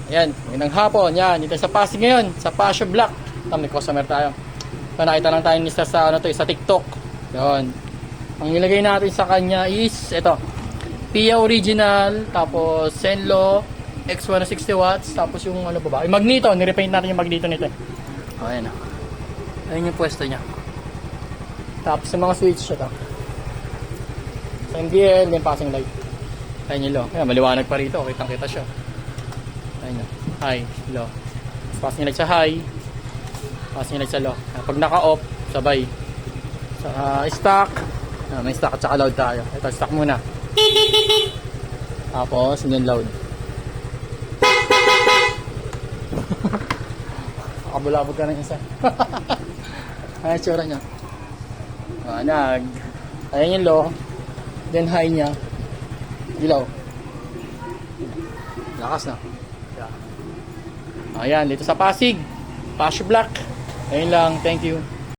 Ayan, magandang hapon. Yan, dito sa Pasig ngayon, sa Pasio Black. Ito, may customer tayo. Ito, nakita lang tayo nista sa, sa TikTok. Yun. Ang nilagay natin sa kanya is, ito, Pia Original, tapos Senlo, X160 watts, tapos yung ano pa ba? Yung magneto, nirepaint natin yung magneto nito. O, ayan. Ayan yung pwesto niya. Tapos yung mga switch, ito. Sa MDL, yung passing light. Ayan yung low. Ayan, maliwanag pa rito. Kitang-kita siya. Ayun na. High, low. Passing light sa high. Passing light sa low. Pag naka-off, sabay. Sa stock. May stock at saka loud tayo. Ito, stock muna. Tapos, yun loud. Kabulabog ka ng isa. Ayan, tsura niya. Ayan yung low. Then high niya. Ilaw. Lakas na. Ayan, dito sa Pasig. Pasio Black. Ayun lang. Thank you.